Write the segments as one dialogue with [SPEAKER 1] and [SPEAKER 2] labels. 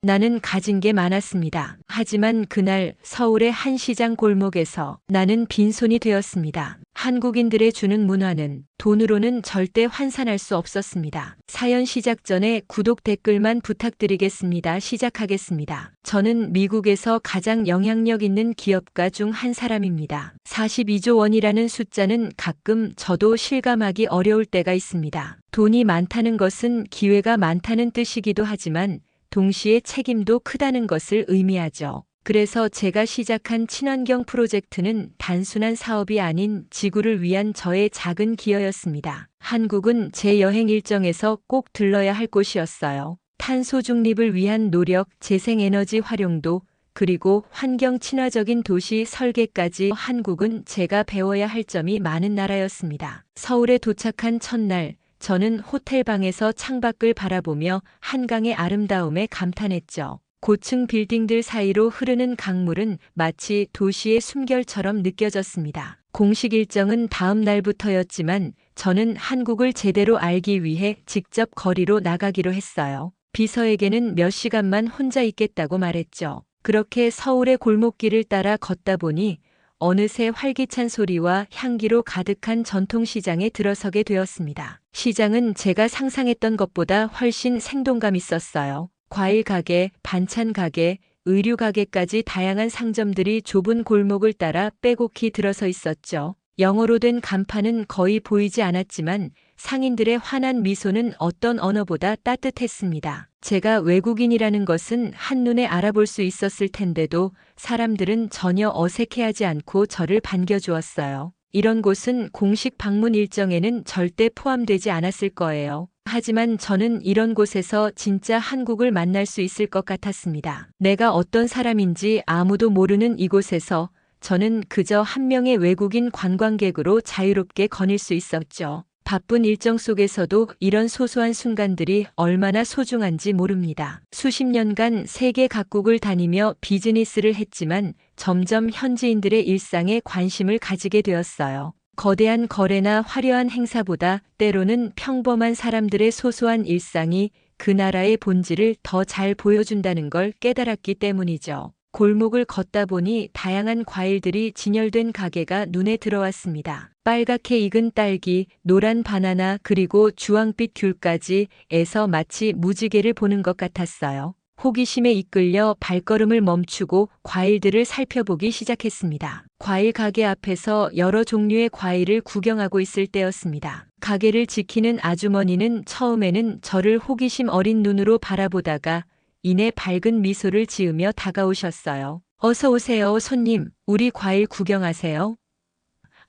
[SPEAKER 1] 나는 가진 게 많았습니다. 하지만 그날 서울의 한 시장 골목에서 나는 빈손이 되었습니다. 한국인들의 주는 문화는 돈으로는 절대 환산할 수 없었습니다. 사연 시작 전에 구독 댓글만 부탁드리겠습니다. 시작하겠습니다. 저는 미국에서 가장 영향력 있는 기업가 중 한 사람입니다. 42조 원이라는 숫자는 가끔 저도 실감하기 어려울 때가 있습니다. 돈이 많다는 것은 기회가 많다는 뜻이기도 하지만 동시에 책임도 크다는 것을 의미하죠. 그래서 제가 시작한 친환경 프로젝트는 단순한 사업이 아닌 지구를 위한 저의 작은 기여였습니다. 한국은 제 여행 일정에서 꼭 들러야 할 곳이었어요. 탄소 중립을 위한 노력, 재생에너지 활용도, 그리고 환경 친화적인 도시 설계까지 한국은 제가 배워야 할 점이 많은 나라였습니다. 서울에 도착한 첫날, 저는 호텔방에서 창밖을 바라보며 한강의 아름다움에 감탄했죠. 고층 빌딩들 사이로 흐르는 강물은 마치 도시의 숨결처럼 느껴졌습니다. 공식 일정은 다음 날부터였지만 저는 한국을 제대로 알기 위해 직접 거리로 나가기로 했어요. 비서에게는 몇 시간만 혼자 있겠다고 말했죠. 그렇게 서울의 골목길을 따라 걷다 보니 어느새 활기찬 소리와 향기로 가득한 전통시장에 들어서게 되었습니다. 시장은 제가 상상했던 것보다 훨씬 생동감 있었어요. 과일 가게, 반찬 가게, 의류 가게까지 다양한 상점들이 좁은 골목을 따라 빼곡히 들어서 있었죠. 영어로 된 간판은 거의 보이지 않았지만 상인들의 환한 미소는 어떤 언어보다 따뜻했습니다. 제가 외국인이라는 것은 한눈에 알아볼 수 있었을 텐데도 사람들은 전혀 어색해하지 않고 저를 반겨주었어요. 이런 곳은 공식 방문 일정에는 절대 포함되지 않았을 거예요. 하지만 저는 이런 곳에서 진짜 한국을 만날 수 있을 것 같았습니다. 내가 어떤 사람인지 아무도 모르는 이곳에서 저는 그저 한 명의 외국인 관광객으로 자유롭게 거닐 수 있었죠. 바쁜 일정 속에서도 이런 소소한 순간들이 얼마나 소중한지 모릅니다. 수십 년간 세계 각국을 다니며 비즈니스를 했지만 점점 현지인들의 일상에 관심을 가지게 되었어요. 거대한 거래나 화려한 행사보다 때로는 평범한 사람들의 소소한 일상이 그 나라의 본질을 더 잘 보여준다는 걸 깨달았기 때문이죠. 골목을 걷다 보니 다양한 과일들이 진열된 가게가 눈에 들어왔습니다. 빨갛게 익은 딸기, 노란 바나나, 그리고 주황빛 귤까지 에서 마치 무지개를 보는 것 같았어요. 호기심에 이끌려 발걸음을 멈추고 과일들을 살펴보기 시작했습니다. 과일 가게 앞에서 여러 종류의 과일을 구경하고 있을 때였습니다. 가게를 지키는 아주머니는 처음에는 저를 호기심 어린 눈으로 바라보다가 이내 밝은 미소를 지으며 다가오셨어요. 어서 오세요, 손님. 우리 과일 구경하세요.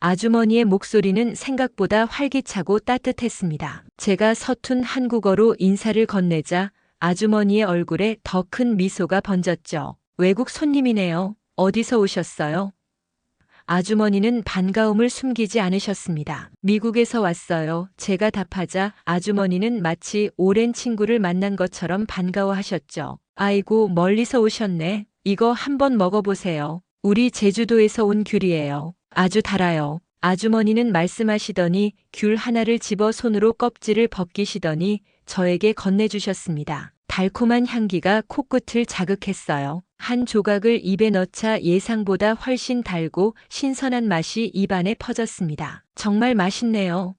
[SPEAKER 1] 아주머니의 목소리는 생각보다 활기차고 따뜻했습니다. 제가 서툰 한국어로 인사를 건네자 아주머니의 얼굴에 더 큰 미소가 번졌죠. 외국 손님이네요. 어디서 오셨어요? 아주머니는 반가움을 숨기지 않으셨습니다. 미국에서 왔어요. 제가 답하자 아주머니는 마치 오랜 친구를 만난 것처럼 반가워하셨죠. 아이고, 멀리서 오셨네. 이거 한번 먹어보세요. 우리 제주도에서 온 귤이에요. 아주 달아요. 아주머니는 말씀하시더니 귤 하나를 집어 손으로 껍질을 벗기시더니 저에게 건네주셨습니다. 달콤한 향기가 코끝을 자극했어요. 한 조각을 입에 넣자 예상보다 훨씬 달고 신선한 맛이 입안에 퍼졌습니다. 정말 맛있네요.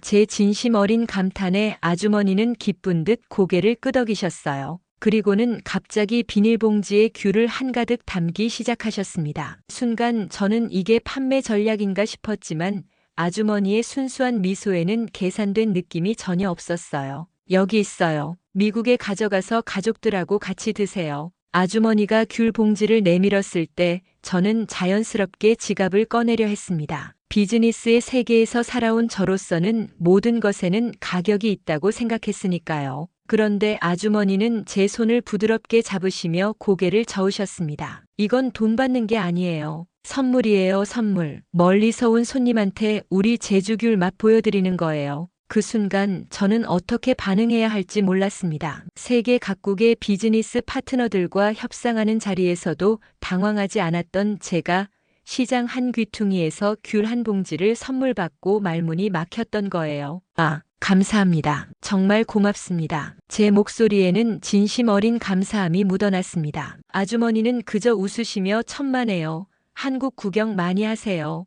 [SPEAKER 1] 제 진심 어린 감탄에 아주머니는 기쁜 듯 고개를 끄덕이셨어요. 그리고는 갑자기 비닐봉지에 귤을 한가득 담기 시작하셨습니다. 순간 저는 이게 판매 전략인가 싶었지만 아주머니의 순수한 미소에는 계산된 느낌이 전혀 없었어요. 여기 있어요. 미국에 가져가서 가족들하고 같이 드세요. 아주머니가 귤 봉지를 내밀었을 때 저는 자연스럽게 지갑을 꺼내려 했습니다. 비즈니스의 세계에서 살아온 저로서는 모든 것에는 가격이 있다고 생각했으니까요. 그런데 아주머니는 제 손을 부드럽게 잡으시며 고개를 저으셨습니다. 이건 돈 받는 게 아니에요. 선물이에요, 선물. 멀리서 온 손님한테 우리 제주귤 맛 보여드리는 거예요. 그 순간 저는 어떻게 반응해야 할지 몰랐습니다. 세계 각국의 비즈니스 파트너들과 협상하는 자리에서도 당황하지 않았던 제가 시장 한 귀퉁이에서 귤 한 봉지를 선물 받고 말문이 막혔던 거예요. 아, 감사합니다. 정말 고맙습니다. 제 목소리에는 진심 어린 감사함이 묻어났습니다. 아주머니는 그저 웃으시며 천만에요. 한국 구경 많이 하세요.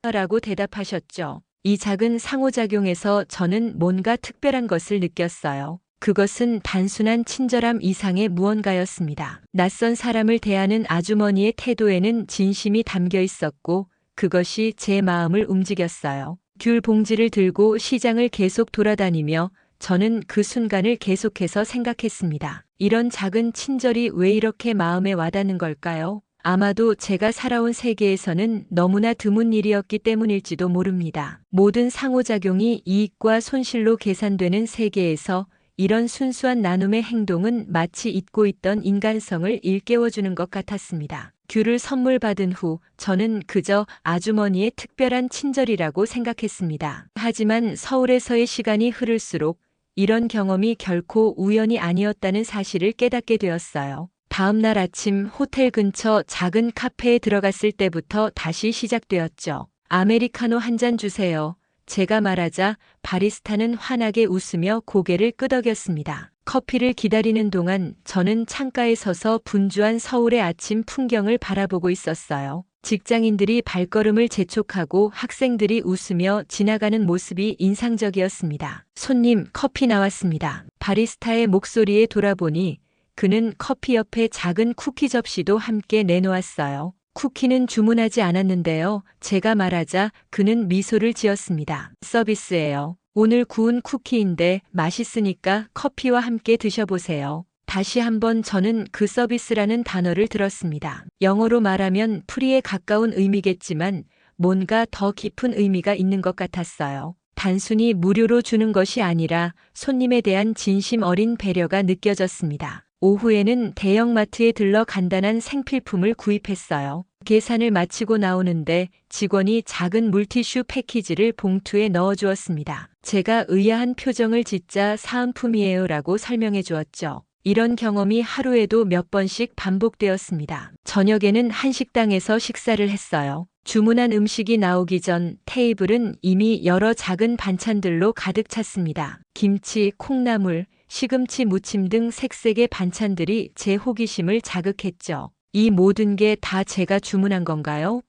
[SPEAKER 1] 라고 대답하셨죠. 이 작은 상호작용에서 저는 뭔가 특별한 것을 느꼈어요. 그것은 단순한 친절함 이상의 무언가였습니다. 낯선 사람을 대하는 아주머니의 태도에는 진심이 담겨 있었고 그것이 제 마음을 움직였어요. 귤 봉지를 들고 시장을 계속 돌아다니며 저는 그 순간을 계속해서 생각했습니다. 이런 작은 친절이 왜 이렇게 마음에 와닿는 걸까요? 아마도 제가 살아온 세계에서는 너무나 드문 일이었기 때문일지도 모릅니다. 모든 상호작용이 이익과 손실로 계산되는 세계에서 이런 순수한 나눔의 행동은 마치 잊고 있던 인간성을 일깨워주는 것 같았습니다. 귤을 선물 받은 후 저는 그저 아주머니의 특별한 친절이라고 생각했습니다. 하지만 서울에서의 시간이 흐를수록 이런 경험이 결코 우연이 아니었다는 사실을 깨닫게 되었어요. 다음 날 아침 호텔 근처 작은 카페에 들어갔을 때부터 다시 시작되었죠. 아메리카노 한 잔 주세요. 제가 말하자 바리스타는 환하게 웃으며 고개를 끄덕였습니다. 커피를 기다리는 동안 저는 창가에 서서 분주한 서울의 아침 풍경을 바라보고 있었어요. 직장인들이 발걸음을 재촉하고 학생들이 웃으며 지나가는 모습이 인상적이었습니다. 손님, 커피 나왔습니다. 바리스타의 목소리에 돌아보니 그는 커피 옆에 작은 쿠키 접시도 함께 내놓았어요. 쿠키는 주문하지 않았는데요. 제가 말하자 그는 미소를 지었습니다. 서비스예요. 오늘 구운 쿠키인데 맛있으니까 커피와 함께 드셔보세요. 다시 한번 저는 그 서비스라는 단어를 들었습니다. 영어로 말하면 프리에 가까운 의미겠지만 뭔가 더 깊은 의미가 있는 것 같았어요. 단순히 무료로 주는 것이 아니라 손님에 대한 진심 어린 배려가 느껴졌습니다. 오후에는 대형마트에 들러 간단한 생필품을 구입했어요. 계산을 마치고 나오는데 직원이 작은 물티슈 패키지를 봉투에 넣어주었습니다. 제가 의아한 표정을 짓자 사은품이에요라고 설명해 주었죠. 이런 경험이 하루에도 몇 번씩 반복되었습니다. 저녁에는 한식당에서 식사를 했어요. 주문한 음식이 나오기 전 테이블은 이미 여러 작은 반찬들로 가득 찼습니다. 김치, 콩나물, 시금치 무침 등 색색의 반찬들이 제 호기심을 자극했죠. 이 모든 게 다 제가 주문한 건가요?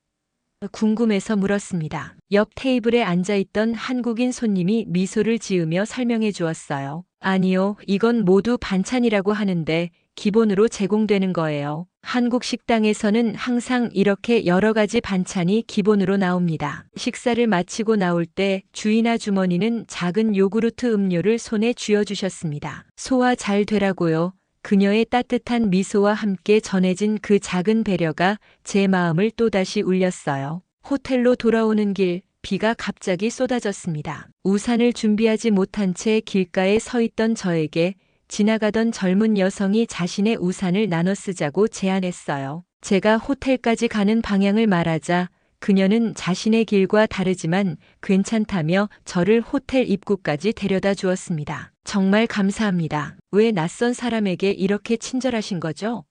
[SPEAKER 1] 궁금해서 물었습니다. 옆 테이블에 앉아있던 한국인 손님이 미소를 지으며 설명해 주었어요. 아니요, 이건 모두 반찬이라고 하는데 기본으로 제공되는 거예요. 한국 식당에서는 항상 이렇게 여러 가지 반찬이 기본으로 나옵니다. 식사를 마치고 나올 때 주인 아주머니는 작은 요구르트 음료를 손에 쥐어주셨습니다. 소화 잘 되라고요. 그녀의 따뜻한 미소와 함께 전해진 그 작은 배려가 제 마음을 또다시 울렸어요. 호텔로 돌아오는 길, 비가 갑자기 쏟아졌습니다. 우산을 준비하지 못한 채 길가에 서 있던 저에게 지나가던 젊은 여성이 자신의 우산을 나눠 쓰자고 제안했어요. 제가 호텔까지 가는 방향을 말하자 그녀는 자신의 길과 다르지만 괜찮다며 저를 호텔 입구까지 데려다 주었습니다. 정말 감사합니다. 왜 낯선 사람에게 이렇게 친절하신 거죠?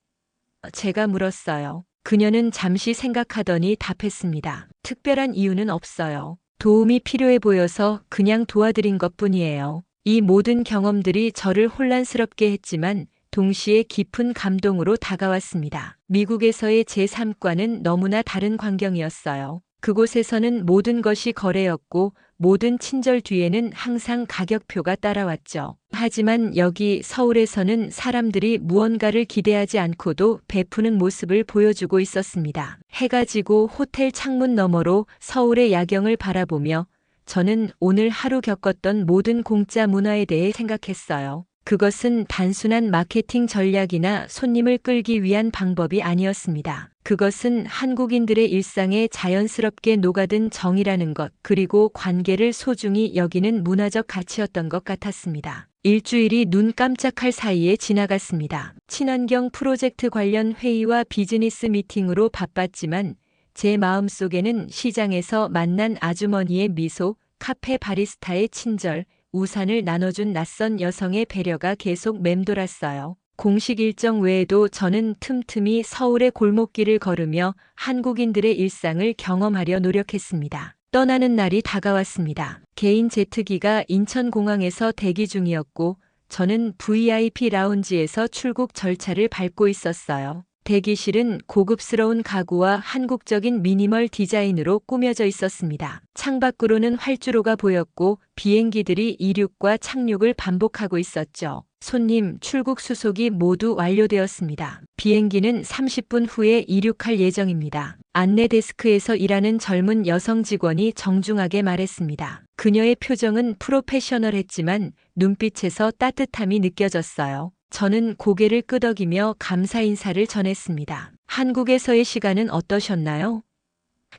[SPEAKER 1] 제가 물었어요. 그녀는 잠시 생각하더니 답했습니다. 특별한 이유는 없어요. 도움이 필요해 보여서 그냥 도와드린 것뿐이에요. 이 모든 경험들이 저를 혼란스럽게 했지만 동시에 깊은 감동으로 다가왔습니다. 미국에서의 제 삶과는 너무나 다른 광경이었어요. 그곳에서는 모든 것이 거래였고 모든 친절 뒤에는 항상 가격표가 따라왔죠. 하지만 여기 서울에서는 사람들이 무언가를 기대하지 않고도 베푸는 모습을 보여주고 있었습니다. 해가 지고 호텔 창문 너머로 서울의 야경을 바라보며 저는 오늘 하루 겪었던 모든 공짜 문화에 대해 생각했어요. 그것은 단순한 마케팅 전략이나 손님을 끌기 위한 방법이 아니었습니다. 그것은 한국인들의 일상에 자연스럽게 녹아든 정이라는 것, 그리고 관계를 소중히 여기는 문화적 가치였던 것 같았습니다. 일주일이 눈 깜짝할 사이에 지나갔습니다. 친환경 프로젝트 관련 회의와 비즈니스 미팅으로 바빴지만 제 마음속에는 시장에서 만난 아주머니의 미소, 카페 바리스타의 친절, 우산을 나눠준 낯선 여성의 배려가 계속 맴돌았어요. 공식 일정 외에도 저는 틈틈이 서울의 골목길을 걸으며 한국인들의 일상을 경험하려 노력했습니다. 떠나는 날이 다가왔습니다. 개인 제트기가 인천공항에서 대기 중이었고 저는 VIP 라운지에서 출국 절차를 밟고 있었어요. 대기실은 고급스러운 가구와 한국적인 미니멀 디자인으로 꾸며져 있었습니다. 창밖으로는 활주로가 보였고 비행기들이 이륙과 착륙을 반복하고 있었죠. 손님, 출국 수속이 모두 완료되었습니다. 비행기는 30분 후에 이륙할 예정입니다. 안내 데스크에서 일하는 젊은 여성 직원이 정중하게 말했습니다. 그녀의 표정은 프로페셔널했지만 눈빛에서 따뜻함이 느껴졌어요. 저는 고개를 끄덕이며 감사 인사를 전했습니다. 한국에서의 시간은 어떠셨나요?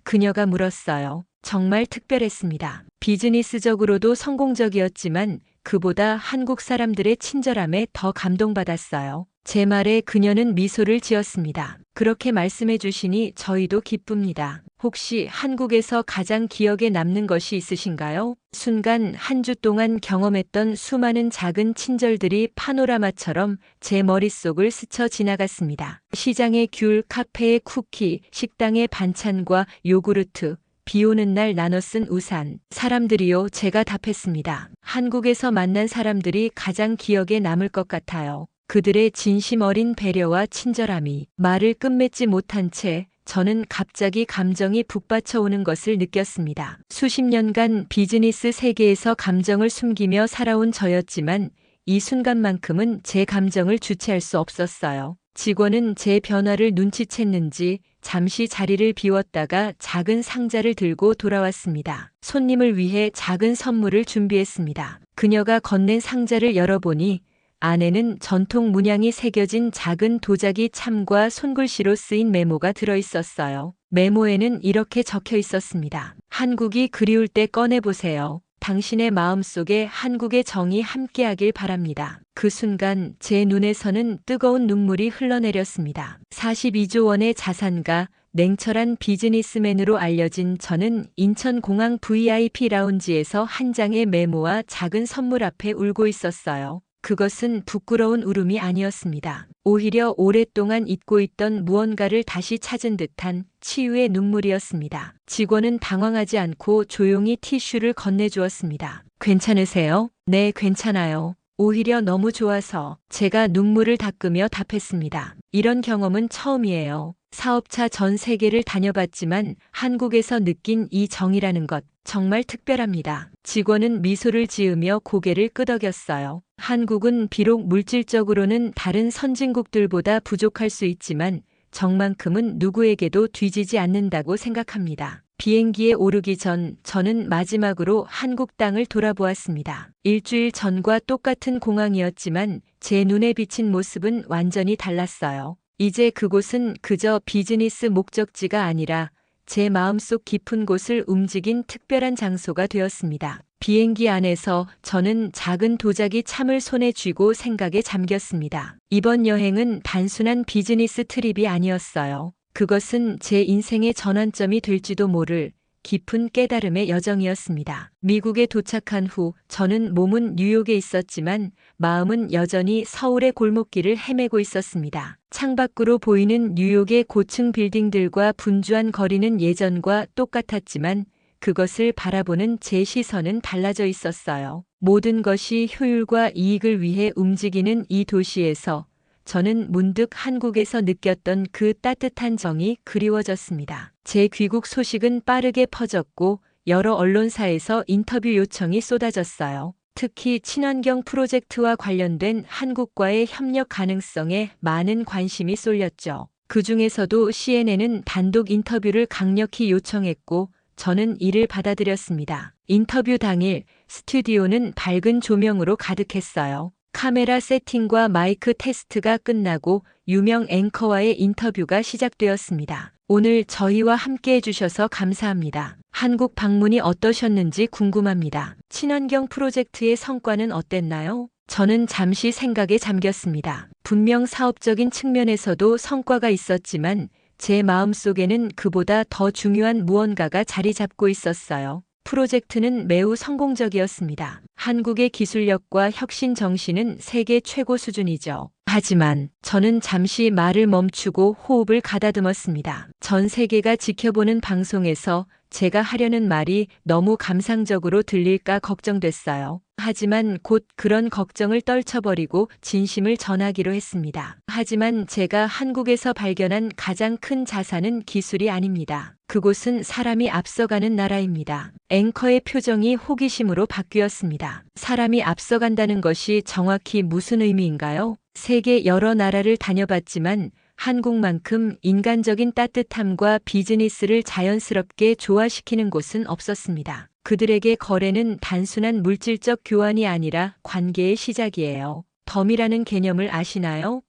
[SPEAKER 1] 그녀가 물었어요. 정말 특별했습니다. 비즈니스적으로도 성공적이었지만 그보다 한국 사람들의 친절함에 더 감동받았어요. 제 말에 그녀는 미소를 지었습니다. 그렇게 말씀해 주시니 저희도 기쁩니다. 혹시 한국에서 가장 기억에 남는 것이 있으신가요? 순간 한 주 동안 경험했던 수많은 작은 친절들이 파노라마처럼 제 머릿속을 스쳐 지나갔습니다. 시장의 귤, 카페의 쿠키, 식당의 반찬과 요구르트, 비 오는 날 나눠 쓴 우산. 사람들이요, 제가 답했습니다. 한국에서 만난 사람들이 가장 기억에 남을 것 같아요. 그들의 진심 어린 배려와 친절함이. 말을 끝맺지 못한 채 저는 갑자기 감정이 북받쳐 오는 것을 느꼈습니다. 수십 년간 비즈니스 세계에서 감정을 숨기며 살아온 저였지만 이 순간만큼은 제 감정을 주체할 수 없었어요. 직원은 제 변화를 눈치챘는지 잠시 자리를 비웠다가 작은 상자를 들고 돌아왔습니다. 손님을 위해 작은 선물을 준비했습니다. 그녀가 건넨 상자를 열어보니 안에는 전통 문양이 새겨진 작은 도자기 참과 손글씨로 쓰인 메모가 들어있었어요. 메모에는 이렇게 적혀 있었습니다. 한국이 그리울 때 꺼내보세요. 당신의 마음속에 한국의 정이 함께하길 바랍니다. 그 순간 제 눈에서는 뜨거운 눈물이 흘러내렸습니다. 42조 원의 자산가, 냉철한 비즈니스맨으로 알려진 저는 인천공항 VIP 라운지에서 한 장의 메모와 작은 선물 앞에 울고 있었어요. 그것은 부끄러운 울음이 아니었습니다. 오히려 오랫동안 잊고 있던 무언가를 다시 찾은 듯한 치유의 눈물이었습니다. 직원은 당황하지 않고 조용히 티슈를 건네주었습니다. 괜찮으세요? 네, 괜찮아요. 오히려 너무 좋아서. 제가 눈물을 닦으며 답했습니다. 이런 경험은 처음이에요. 사업차 전 세계를 다녀봤지만 한국에서 느낀 이 정이라는 것 정말 특별합니다. 직원은 미소를 지으며 고개를 끄덕였어요. 한국은 비록 물질적으로는 다른 선진국들보다 부족할 수 있지만 정만큼은 누구에게도 뒤지지 않는다고 생각합니다. 비행기에 오르기 전 저는 마지막으로 한국 땅을 돌아보았습니다. 일주일 전과 똑같은 공항이었지만 제 눈에 비친 모습은 완전히 달랐어요. 이제 그곳은 그저 비즈니스 목적지가 아니라 제 마음속 깊은 곳을 움직인 특별한 장소가 되었습니다. 비행기 안에서 저는 작은 도자기 참을 손에 쥐고 생각에 잠겼습니다. 이번 여행은 단순한 비즈니스 트립이 아니었어요. 그것은 제 인생의 전환점이 될지도 모를 깊은 깨달음의 여정이었습니다. 미국에 도착한 후 저는 몸은 뉴욕에 있었지만 마음은 여전히 서울의 골목길을 헤매고 있었습니다. 창밖으로 보이는 뉴욕의 고층 빌딩들과 분주한 거리는 예전과 똑같았지만 그것을 바라보는 제 시선은 달라져 있었어요. 모든 것이 효율과 이익을 위해 움직이는 이 도시에서 저는 문득 한국에서 느꼈던 그 따뜻한 정이 그리워졌습니다. 제 귀국 소식은 빠르게 퍼졌고 여러 언론사에서 인터뷰 요청이 쏟아졌어요. 특히 친환경 프로젝트와 관련된 한국과의 협력 가능성에 많은 관심이 쏠렸죠. 그 중에서도 CNN은 단독 인터뷰를 강력히 요청했고 저는 이를 받아들였습니다. 인터뷰 당일 스튜디오는 밝은 조명으로 가득했어요. 카메라 세팅과 마이크 테스트가 끝나고 유명 앵커와의 인터뷰가 시작되었습니다. 오늘 저희와 함께 해주셔서 감사합니다. 한국 방문이 어떠셨는지 궁금합니다. 친환경 프로젝트의 성과는 어땠나요? 저는 잠시 생각에 잠겼습니다. 분명 사업적인 측면에서도 성과가 있었지만 제 마음속에는 그보다 더 중요한 무언가가 자리 잡고 있었어요. 프로젝트는 매우 성공적이었습니다. 한국의 기술력과 혁신 정신은 세계 최고 수준이죠. 하지만 저는 잠시 말을 멈추고 호흡을 가다듬었습니다. 전 세계가 지켜보는 방송에서 제가 하려는 말이 너무 감상적으로 들릴까 걱정됐어요. 하지만 곧 그런 걱정을 떨쳐버리고 진심을 전하기로 했습니다. 하지만 제가 한국에서 발견한 가장 큰 자산은 기술이 아닙니다. 그곳은 사람이 앞서가는 나라입니다. 앵커의 표정이 호기심으로 바뀌었습니다. 사람이 앞서간다는 것이 정확히 무슨 의미인가요? 세계 여러 나라를 다녀봤지만 한국만큼 인간적인 따뜻함과 비즈니스를 자연스럽게 조화시키는 곳은 없었습니다. 그들에게 거래는 단순한 물질적 교환이 아니라 관계의 시작이에요. 덤이라는 개념을 아시나요?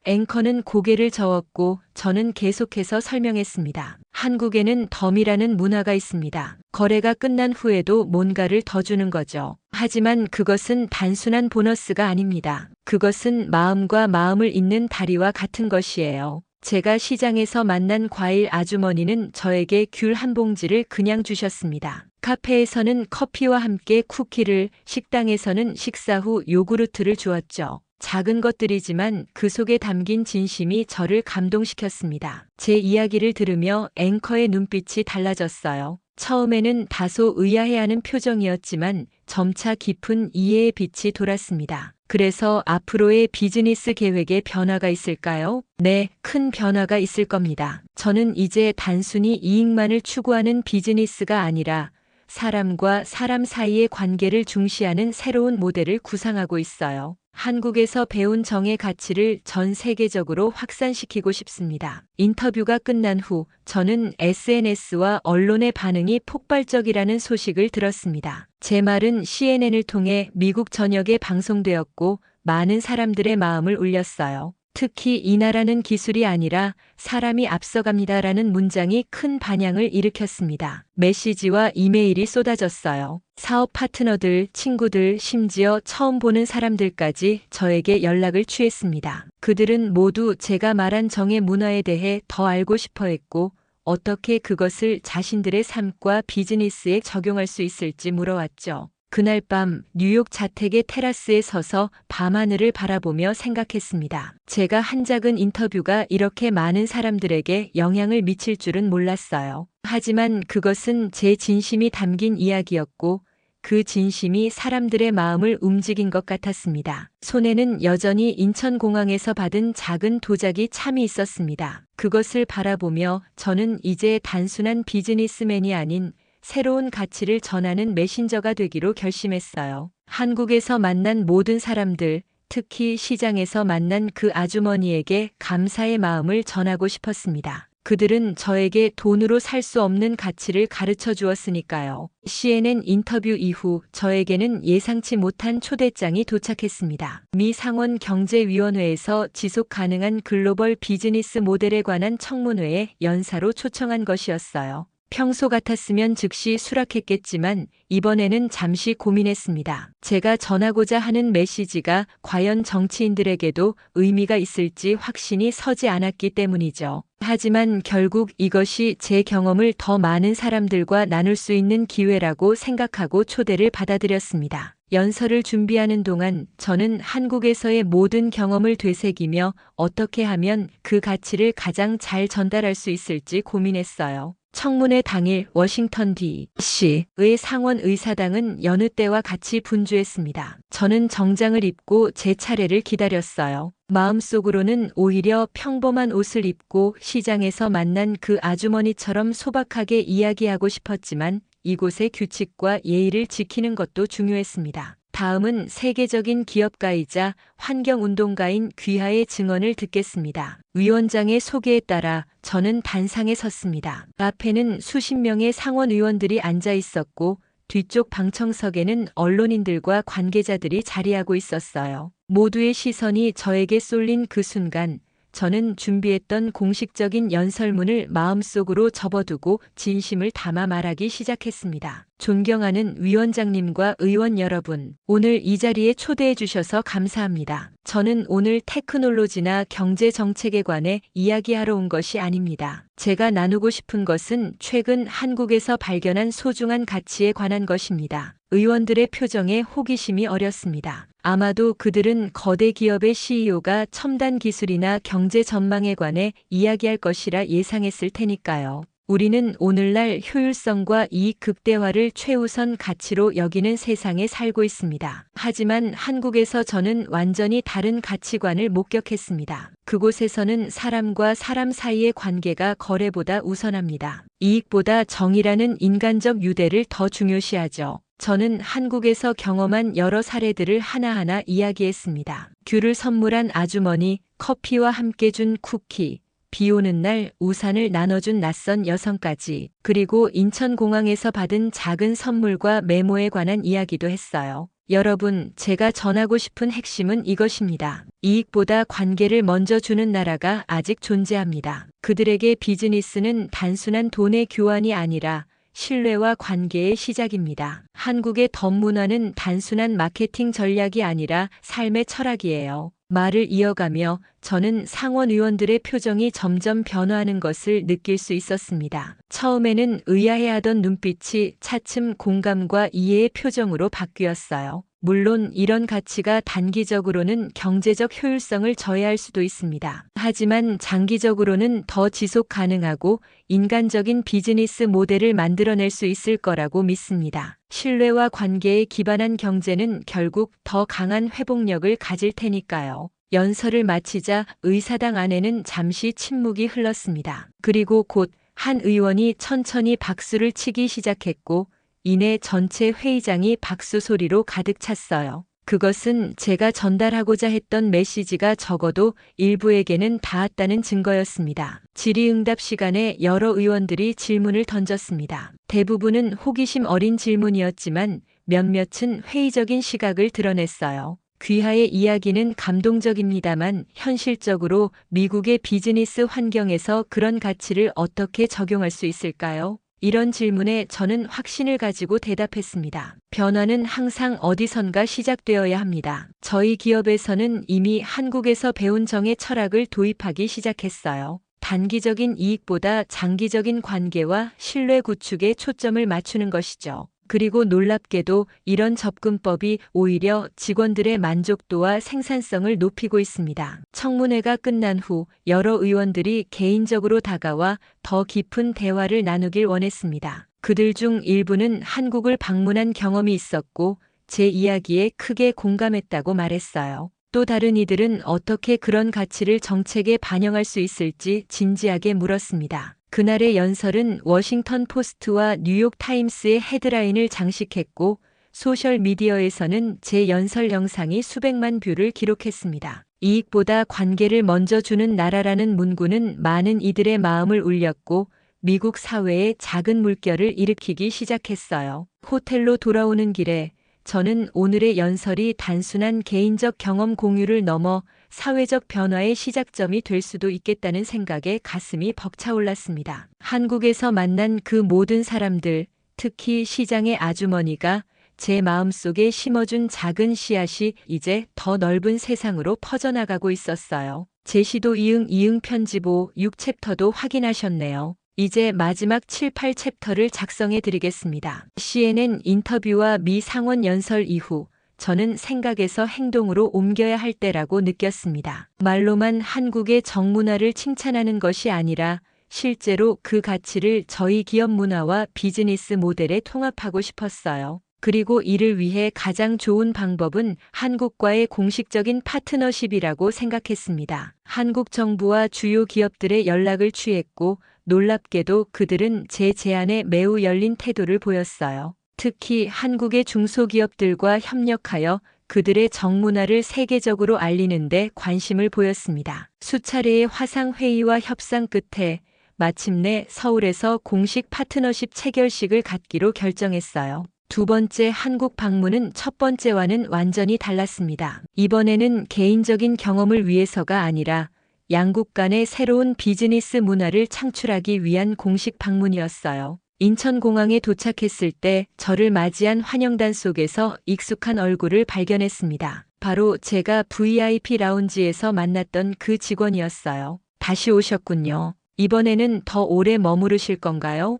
[SPEAKER 1] 앵커는 고개를 저었고 저는 계속해서 설명했습니다. 한국에는 덤이라는 문화가 있습니다. 거래가 끝난 후에도 뭔가를 더 주는 거죠. 하지만 그것은 단순한 보너스가 아닙니다. 그것은 마음과 마음을 잇는 다리와 같은 것이에요. 제가 시장에서 만난 과일 아주머니는 저에게 귤 한 봉지를 그냥 주셨습니다. 카페에서는 커피와 함께 쿠키를, 식당에서는 식사 후 요구르트를 주었죠. 작은 것들이지만 그 속에 담긴 진심이 저를 감동시켰습니다. 제 이야기를 들으며 앵커의 눈빛이 달라졌어요. 처음에는 다소 의아해하는 표정이었지만 점차 깊은 이해의 빛이 돌았습니다. 그래서 앞으로의 비즈니스 계획에 변화가 있을까요? 네, 큰 변화가 있을 겁니다. 저는 이제 단순히 이익만을 추구하는 비즈니스가 아니라 사람과 사람 사이의 관계를 중시하는 새로운 모델을 구상하고 있어요. 한국에서 배운 정의 가치를 전 세계적으로 확산시키고 싶습니다. 인터뷰가 끝난 후 저는 SNS와 언론의 반응이 폭발적이라는 소식을 들었습니다. 제 말은 CNN을 통해 미국 전역에 방송되었고 많은 사람들의 마음을 울렸어요. 특히 이 나라는 기술이 아니라 사람이 앞서갑니다라는 문장이 큰 반향을 일으켰습니다. 메시지와 이메일이 쏟아졌어요. 사업 파트너들, 친구들, 심지어 처음 보는 사람들까지 저에게 연락을 취했습니다. 그들은 모두 제가 말한 정의 문화에 대해 더 알고 싶어 했고 어떻게 그것을 자신들의 삶과 비즈니스에 적용할 수 있을지 물어왔죠. 그날 밤 뉴욕 자택의 테라스에 서서 밤하늘을 바라보며 생각했습니다. 제가 한 작은 인터뷰가 이렇게 많은 사람들에게 영향을 미칠 줄은 몰랐어요. 하지만 그것은 제 진심이 담긴 이야기였고 그 진심이 사람들의 마음을 움직인 것 같았습니다. 손에는 여전히 인천공항에서 받은 작은 도자기 참이 있었습니다. 그것을 바라보며 저는 이제 단순한 비즈니스맨이 아닌 새로운 가치를 전하는 메신저가 되기로 결심했어요. 한국에서 만난 모든 사람들, 특히 시장에서 만난 그 아주머니에게 감사의 마음을 전하고 싶었습니다. 그들은 저에게 돈으로 살 수 없는 가치를 가르쳐 주었으니까요. CNN 인터뷰 이후 저에게는 예상치 못한 초대장이 도착했습니다. 미 상원 경제위원회에서 지속 가능한 글로벌 비즈니스 모델에 관한 청문회에 연사로 초청한 것이었어요. 평소 같았으면 즉시 수락했겠지만 이번에는 잠시 고민했습니다. 제가 전하고자 하는 메시지가 과연 정치인들에게도 의미가 있을지 확신이 서지 않았기 때문이죠. 하지만 결국 이것이 제 경험을 더 많은 사람들과 나눌 수 있는 기회라고 생각하고 초대를 받아들였습니다. 연설을 준비하는 동안 저는 한국에서의 모든 경험을 되새기며 어떻게 하면 그 가치를 가장 잘 전달할 수 있을지 고민했어요. 청문회 당일 워싱턴 D.C.의 상원 의사당은 여느 때와 같이 분주했습니다. 저는 정장을 입고 제 차례를 기다렸어요. 마음속으로는 오히려 평범한 옷을 입고 시장에서 만난 그 아주머니처럼 소박하게 이야기하고 싶었지만 이곳의 규칙과 예의를 지키는 것도 중요했습니다. 다음은 세계적인 기업가이자 환경운동가인 귀하의 증언을 듣겠습니다. 위원장의 소개에 따라 저는 단상에 섰습니다. 앞에는 수십 명의 상원 의원들이 앉아 있었고 뒤쪽 방청석에는 언론인들과 관계자들이 자리하고 있었어요. 모두의 시선이 저에게 쏠린 그 순간 저는 준비했던 공식적인 연설문을 마음속으로 접어두고 진심을 담아 말하기 시작했습니다. 존경하는 위원장님과 의원 여러분, 오늘 이 자리에 초대해 주셔서 감사합니다. 저는 오늘 테크놀로지나 경제 정책에 관해 이야기하러 온 것이 아닙니다. 제가 나누고 싶은 것은 최근 한국에서 발견한 소중한 가치에 관한 것입니다. 의원들의 표정에 호기심이 어렸습니다. 아마도 그들은 거대 기업의 CEO가 첨단 기술이나 경제 전망에 관해 이야기할 것이라 예상했을 테니까요. 우리는 오늘날 효율성과 이익 극대화를 최우선 가치로 여기는 세상에 살고 있습니다. 하지만 한국에서 저는 완전히 다른 가치관을 목격했습니다. 그곳에서는 사람과 사람 사이의 관계가 거래보다 우선합니다. 이익보다 정의라는 인간적 유대를 더 중요시하죠. 저는 한국에서 경험한 여러 사례들을 하나하나 이야기했습니다. 귤을 선물한 아주머니, 커피와 함께 준 쿠키, 비 오는 날 우산을 나눠준 낯선 여성까지, 그리고 인천공항에서 받은 작은 선물과 메모에 관한 이야기도 했어요. 여러분, 제가 전하고 싶은 핵심은 이것입니다. 이익보다 관계를 먼저 주는 나라가 아직 존재합니다. 그들에게 비즈니스는 단순한 돈의 교환이 아니라 신뢰와 관계의 시작입니다. 한국의 덤 문화는 단순한 마케팅 전략이 아니라 삶의 철학이에요. 말을 이어가며 저는 상원 의원들의 표정이 점점 변화하는 것을 느낄 수 있었습니다. 처음에는 의아해하던 눈빛이 차츰 공감과 이해의 표정으로 바뀌었어요. 물론 이런 가치가 단기적으로는 경제적 효율성을 저해할 수도 있습니다. 하지만 장기적으로는 더 지속 가능하고 인간적인 비즈니스 모델을 만들어낼 수 있을 거라고 믿습니다. 신뢰와 관계에 기반한 경제는 결국 더 강한 회복력을 가질 테니까요. 연설을 마치자 의사당 안에는 잠시 침묵이 흘렀습니다. 그리고 곧 한 의원이 천천히 박수를 치기 시작했고 이내 전체 회의장이 박수 소리로 가득 찼어요. 그것은 제가 전달하고자 했던 메시지가 적어도 일부에게는 닿았다는 증거였습니다. 질의응답 시간에 여러 의원들이 질문을 던졌습니다. 대부분은 호기심 어린 질문이었지만 몇몇은 회의적인 시각을 드러냈어요. 귀하의 이야기는 감동적입니다만 현실적으로 미국의 비즈니스 환경에서 그런 가치를 어떻게 적용할 수 있을까요? 이런 질문에 저는 확신을 가지고 대답했습니다. 변화는 항상 어디선가 시작되어야 합니다. 저희 기업에서는 이미 한국에서 배운 정의 철학을 도입하기 시작했어요. 단기적인 이익보다 장기적인 관계와 신뢰 구축에 초점을 맞추는 것이죠. 그리고 놀랍게도 이런 접근법이 오히려 직원들의 만족도와 생산성을 높이고 있습니다. 청문회가 끝난 후 여러 의원들이 개인적으로 다가와 더 깊은 대화를 나누길 원했습니다. 그들 중 일부는 한국을 방문한 경험이 있었고 제 이야기에 크게 공감했다고 말했어요. 또 다른 이들은 어떻게 그런 가치를 정책에 반영할 수 있을지 진지하게 물었습니다. 그날의 연설은 워싱턴 포스트와 뉴욕 타임스의 헤드라인을 장식했고 소셜미디어에서는 제 연설 영상이 수백만 뷰를 기록했습니다. 이익보다 관계를 먼저 주는 나라라는 문구는 많은 이들의 마음을 울렸고 미국 사회에 작은 물결을 일으키기 시작했어요. 호텔로 돌아오는 길에 저는 오늘의 연설이 단순한 개인적 경험 공유를 넘어 사회적 변화의 시작점이 될 수도 있겠다는 생각에 가슴이 벅차올랐습니다. 한국에서 만난 그 모든 사람들, 특히 시장의 아주머니가 제 마음속에 심어준 작은 씨앗이 이제 더 넓은 세상으로 퍼져나가고 있었어요. 제시도 이응 편집 5, 6챕터도 확인하셨네요. 이제 마지막 7, 8챕터를 작성해 드리겠습니다. CNN 인터뷰와 미 상원 연설 이후 저는 생각에서 행동으로 옮겨야 할 때라고 느꼈습니다. 말로만 한국의 정문화를 칭찬하는 것이 아니라 실제로 그 가치를 저희 기업 문화와 비즈니스 모델에 통합하고 싶었어요. 그리고 이를 위해 가장 좋은 방법은 한국과의 공식적인 파트너십이라고 생각했습니다. 한국 정부와 주요 기업들의 연락을 취했고 놀랍게도 그들은 제 제안에 매우 열린 태도를 보였어요. 특히 한국의 중소기업들과 협력하여 그들의 정문화를 세계적으로 알리는 데 관심을 보였습니다. 수차례의 화상회의와 협상 끝에 마침내 서울에서 공식 파트너십 체결식을 갖기로 결정했어요. 두 번째 한국 방문은 첫 번째와는 완전히 달랐습니다. 이번에는 개인적인 경험을 위해서가 아니라 양국 간의 새로운 비즈니스 문화를 창출하기 위한 공식 방문이었어요. 인천공항에 도착했을 때 저를 맞이한 환영단 속에서 익숙한 얼굴을 발견했습니다. 바로 제가 VIP 라운지에서 만났던 그 직원이었어요. 다시 오셨군요. 이번에는 더 오래 머무르실 건가요?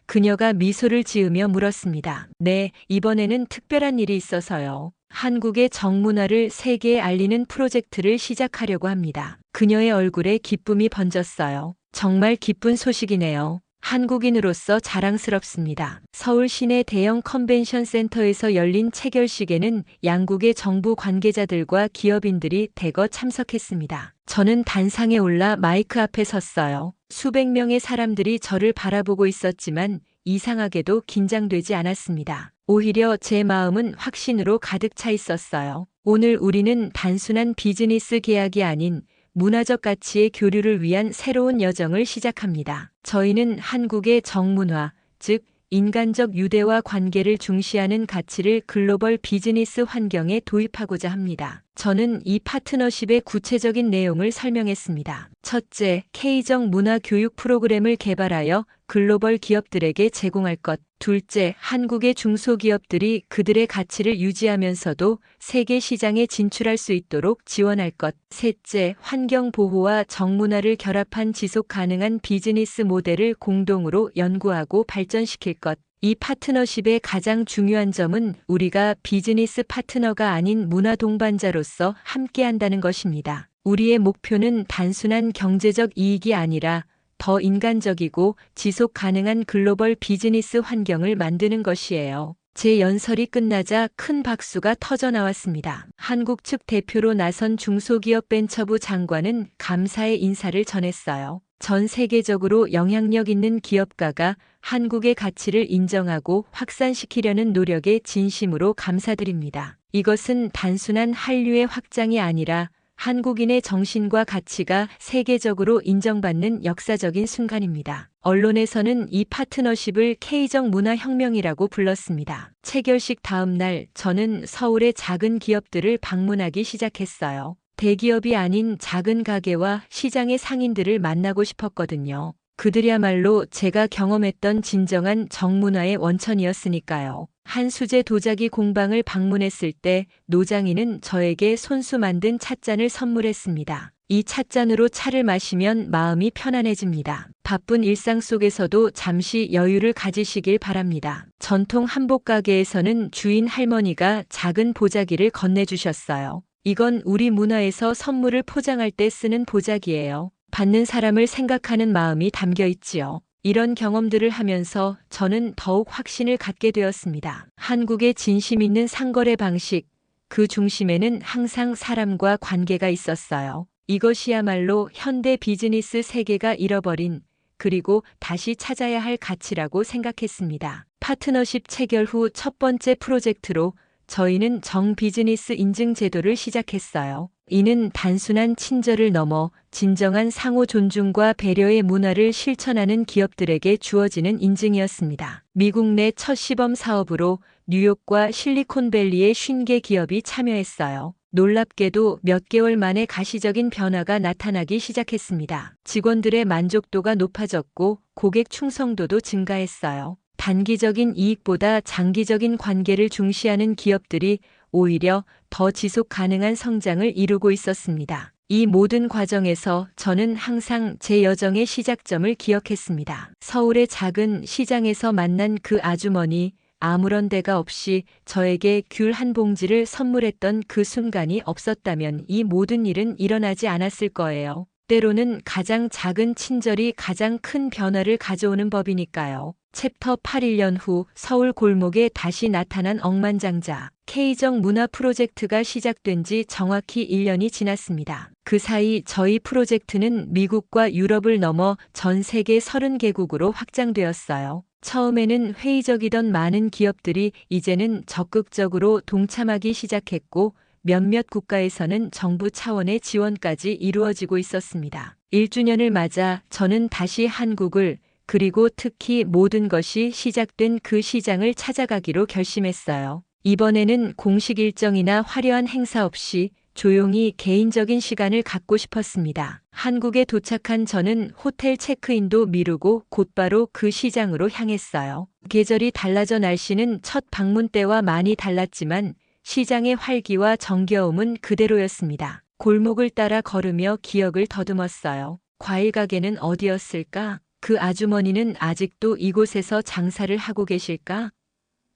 [SPEAKER 1] 그녀가 미소를 지으며 물었습니다. 네, 이번에는 특별한 일이 있어서요. 한국의 정문화를 세계에 알리는 프로젝트를 시작하려고 합니다. 그녀의 얼굴에 기쁨이 번졌어요. 정말 기쁜 소식이네요. 한국인으로서 자랑스럽습니다. 서울 시내 대형 컨벤션 센터에서 열린 체결식에는 양국의 정부 관계자들과 기업인들이 대거 참석했습니다. 저는 단상에 올라 마이크 앞에 섰어요. 수백 명의 사람들이 저를 바라보고 있었지만 이상하게도 긴장되지 않았습니다. 오히려 제 마음은 확신으로 가득 차 있었어요. 오늘 우리는 단순한 비즈니스 계약이 아닌 문화적 가치의 교류를 위한 새로운 여정을 시작합니다. 저희는 한국의 정문화, 즉 인간적 유대와 관계를 중시하는 가치를 글로벌 비즈니스 환경에 도입하고자 합니다. 저는 이 파트너십의 구체적인 내용을 설명했습니다. 첫째, K적 문화 교육 프로그램을 개발하여 글로벌 기업들에게 제공할 것. 둘째, 한국의 중소기업들이 그들의 가치를 유지하면서도 세계 시장에 진출할 수 있도록 지원할 것. 셋째, 환경 보호와 정문화를 결합한 지속 가능한 비즈니스 모델을 공동으로 연구하고 발전시킬 것. 이 파트너십의 가장 중요한 점은 우리가 비즈니스 파트너가 아닌 문화 동반자로서 함께한다는 것입니다. 우리의 목표는 단순한 경제적 이익이 아니라 더 인간적이고 지속 가능한 글로벌 비즈니스 환경을 만드는 것이에요. 제 연설이 끝나자 큰 박수가 터져 나왔습니다. 한국 측 대표로 나선 중소기업 벤처부 장관은 감사의 인사를 전했어요. 전 세계적으로 영향력 있는 기업가가 한국의 가치를 인정하고 확산시키려는 노력에 진심으로 감사드립니다. 이것은 단순한 한류의 확장이 아니라 한국인의 정신과 가치가 세계적으로 인정받는 역사적인 순간입니다. 언론에서는 이 파트너십을 K적 문화혁명이라고 불렀습니다. 체결식 다음 날 저는 서울의 작은 기업들을 방문하기 시작했어요. 대기업이 아닌 작은 가게와 시장의 상인들을 만나고 싶었거든요. 그들이야말로 제가 경험했던 진정한 정문화의 원천이었으니까요. 한 수제 도자기 공방을 방문했을 때 노장이는 저에게 손수 만든 찻잔을 선물했습니다. 이 찻잔으로 차를 마시면 마음이 편안해집니다. 바쁜 일상 속에서도 잠시 여유를 가지시길 바랍니다. 전통 한복 가게에서는 주인 할머니가 작은 보자기를 건네주셨어요. 이건 우리 문화에서 선물을 포장할 때 쓰는 보자기예요. 받는 사람을 생각하는 마음이 담겨 있지요. 이런 경험들을 하면서 저는 더욱 확신을 갖게 되었습니다. 한국의 진심 있는 상거래 방식, 그 중심에는 항상 사람과 관계가 있었어요. 이것이야말로 현대 비즈니스 세계가 잃어버린 그리고 다시 찾아야 할 가치라고 생각했습니다. 파트너십 체결 후 첫 번째 프로젝트로 저희는 정 비즈니스 인증 제도를 시작했어요. 이는 단순한 친절을 넘어 진정한 상호 존중과 배려의 문화를 실천하는 기업들에게 주어지는 인증이었습니다. 미국 내 첫 시범 사업으로 뉴욕과 실리콘밸리의 50개 기업이 참여했어요. 놀랍게도 몇 개월 만에 가시적인 변화가 나타나기 시작했습니다. 직원들의 만족도가 높아졌고 고객 충성도도 증가했어요. 단기적인 이익보다 장기적인 관계를 중시하는 기업들이 오히려 더 지속 가능한 성장을 이루고 있었습니다. 이 모든 과정에서 저는 항상 제 여정의 시작점을 기억했습니다. 서울의 작은 시장에서 만난 그 아주머니, 아무런 대가 없이 저에게 귤 한 봉지를 선물했던 그 순간이 없었다면 이 모든 일은 일어나지 않았을 거예요. 때로는 가장 작은 친절이 가장 큰 변화를 가져오는 법이니까요. 챕터 8 1년 후 서울 골목에 다시 나타난 억만장자. K적 문화 프로젝트가 시작된 지 정확히 1년이 지났습니다. 그 사이 저희 프로젝트는 미국과 유럽을 넘어 전 세계 30개국으로 확장되었어요. 처음에는 회의적이던 많은 기업들이 이제는 적극적으로 동참하기 시작했고 몇몇 국가에서는 정부 차원의 지원까지 이루어지고 있었습니다. 1주년을 맞아 저는 다시 한국을 그리고 특히 모든 것이 시작된 그 시장을 찾아가기로 결심했어요. 이번에는 공식 일정이나 화려한 행사 없이 조용히 개인적인 시간을 갖고 싶었습니다. 한국에 도착한 저는 호텔 체크인도 미루고 곧바로 그 시장으로 향했어요. 계절이 달라져 날씨는 첫 방문 때와 많이 달랐지만 시장의 활기와 정겨움은 그대로였습니다. 골목을 따라 걸으며 기억을 더듬었어요. 과일 가게는 어디였을까? 그 아주머니는 아직도 이곳에서 장사를 하고 계실까?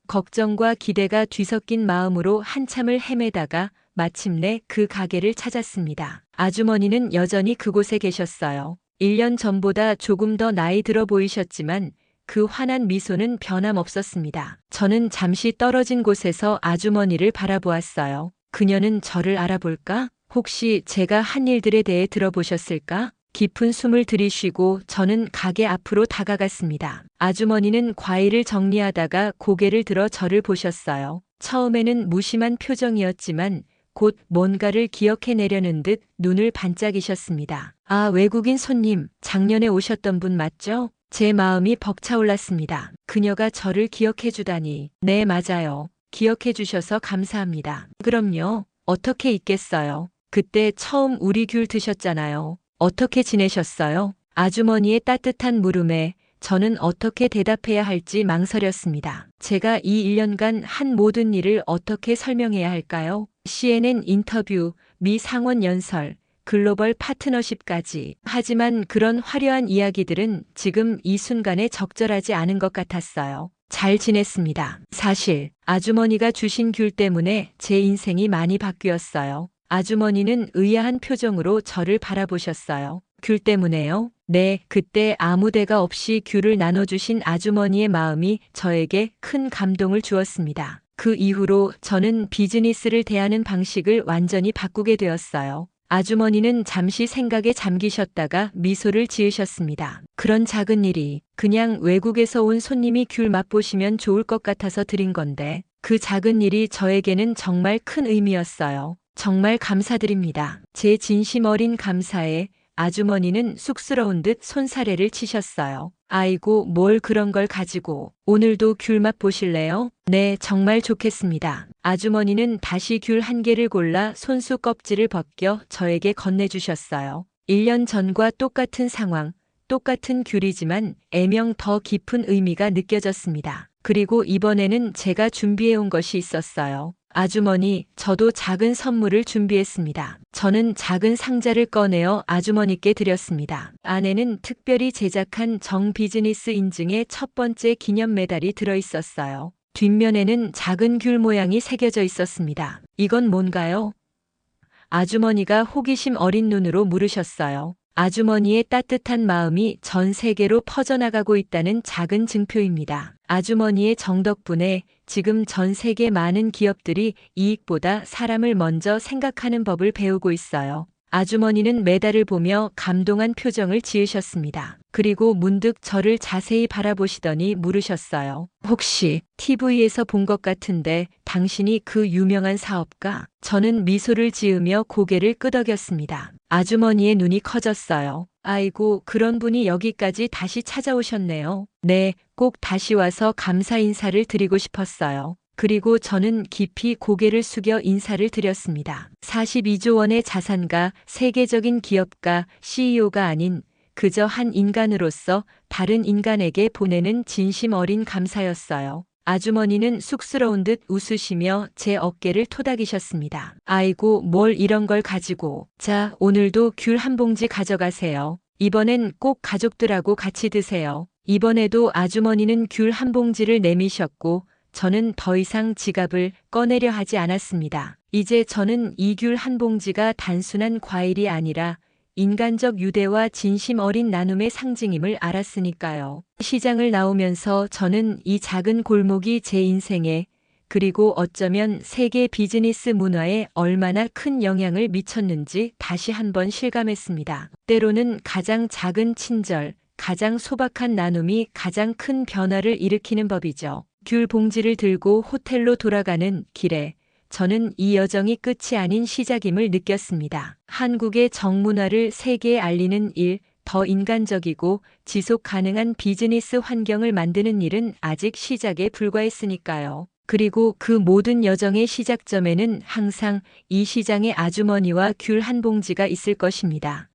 [SPEAKER 1] 걱정과 기대가 뒤섞인 마음으로 한참을 헤매다가 마침내 그 가게를 찾았습니다. 아주머니는 여전히 그곳에 계셨어요. 1년 전보다 조금 더 나이 들어 보이셨지만 그 환한 미소는 변함없었습니다. 저는 잠시 떨어진 곳에서 아주머니를 바라보았어요. 그녀는 저를 알아볼까? 혹시 제가 한 일들에 대해 들어보셨을까? 깊은 숨을 들이쉬고 저는 가게 앞으로 다가갔습니다. 아주머니는 과일을 정리하다가 고개를 들어 저를 보셨어요. 처음에는 무심한 표정이었지만 곧 뭔가를 기억해내려는 듯 눈을 반짝이셨습니다. 아, 외국인 손님, 작년에 오셨던 분 맞죠? 제 마음이 벅차올랐습니다. 그녀가 저를 기억해주다니. 네, 맞아요. 기억해주셔서 감사합니다. 그럼요. 어떻게 있겠어요. 그때 처음 우리 귤 드셨잖아요. 어떻게 지내셨어요? 아주머니의 따뜻한 물음에 저는 어떻게 대답해야 할지 망설였습니다. 제가 이 1년간 한 모든 일을 어떻게 설명해야 할까요? CNN 인터뷰, 미 상원 연설, 글로벌 파트너십까지. 하지만 그런 화려한 이야기들은 지금 이 순간에 적절하지 않은 것 같았어요. 잘 지냈습니다. 사실 아주머니가 주신 귤 때문에 제 인생이 많이 바뀌었어요. 아주머니는 의아한 표정으로 저를 바라보셨어요. 귤 때문에요? 네, 그때 아무 데가 없이 귤을 나눠주신 아주머니의 마음이 저에게 큰 감동을 주었습니다. 그 이후로 저는 비즈니스를 대하는 방식을 완전히 바꾸게 되었어요. 아주머니는 잠시 생각에 잠기셨다가 미소를 지으셨습니다. 그런 작은 일이 그냥 외국에서 온 손님이 귤 맛보시면 좋을 것 같아서 드린 건데 그 작은 일이 저에게는 정말 큰 의미였어요. 정말 감사드립니다. 제 진심 어린 감사에 아주머니는 쑥스러운 듯 손사래를 치셨어요. 아이고, 뭘 그런 걸 가지고. 오늘도 귤 맛 보실래요? 네, 정말 좋겠습니다. 아주머니는 다시 귤 한 개를 골라 손수 껍질을 벗겨 저에게 건네주셨어요. 1년 전과 똑같은 상황, 똑같은 귤이지만 애명 더 깊은 의미가 느껴졌습니다. 그리고 이번에는 제가 준비해온 것이 있었어요. 아주머니, 저도 작은 선물을 준비했습니다. 저는 작은 상자를 꺼내어 아주머니께 드렸습니다. 안에는 특별히 제작한 정 비즈니스 인증의 첫 번째 기념 메달이 들어있었어요. 뒷면에는 작은 귤 모양이 새겨져 있었습니다. 이건 뭔가요? 아주머니가 호기심 어린 눈으로 물으셨어요. 아주머니의 따뜻한 마음이 전 세계로 퍼져나가고 있다는 작은 증표입니다. 아주머니의 정 덕분에 지금 전 세계 많은 기업들이 이익보다 사람을 먼저 생각하는 법을 배우고 있어요. 아주머니는 메달을 보며 감동한 표정을 지으셨습니다. 그리고 문득 저를 자세히 바라보시더니 물으셨어요. 혹시 TV에서 본 것 같은데 당신이 그 유명한 사업가? 저는 미소를 지으며 고개를 끄덕였습니다. 아주머니의 눈이 커졌어요. 아이고, 그런 분이 여기까지 다시 찾아오셨네요. 네, 꼭 다시 와서 감사 인사를 드리고 싶었어요. 그리고 저는 깊이 고개를 숙여 인사를 드렸습니다. 42조 원의 자산가, 세계적인 기업가, CEO가 아닌 그저 한 인간으로서 다른 인간에게 보내는 진심 어린 감사였어요. 아주머니는 쑥스러운 듯 웃으시며 제 어깨를 토닥이셨습니다. 아이고, 뭘 이런 걸 가지고. 자, 오늘도 귤 한 봉지 가져가세요. 이번엔 꼭 가족들하고 같이 드세요. 이번에도 아주머니는 귤 한 봉지를 내미셨고 저는 더 이상 지갑을 꺼내려 하지 않았습니다. 이제 저는 이 귤 한 봉지가 단순한 과일이 아니라 인간적 유대와 진심 어린 나눔의 상징임을 알았으니까요. 시장을 나오면서 저는 이 작은 골목이 제 인생에 그리고 어쩌면 세계 비즈니스 문화에 얼마나 큰 영향을 미쳤는지 다시 한번 실감했습니다. 때로는 가장 작은 친절, 가장 소박한 나눔이 가장 큰 변화를 일으키는 법이죠. 귤 봉지를 들고 호텔로 돌아가는 길에 저는 이 여정이 끝이 아닌 시작임을 느꼈습니다. 한국의 정문화를 세계에 알리는 일, 더 인간적이고 지속 가능한 비즈니스 환경을 만드는 일은 아직 시작에 불과했으니까요. 그리고 그 모든 여정의 시작점에는 항상 이 시장의 아주머니와 귤 한 봉지가 있을 것입니다.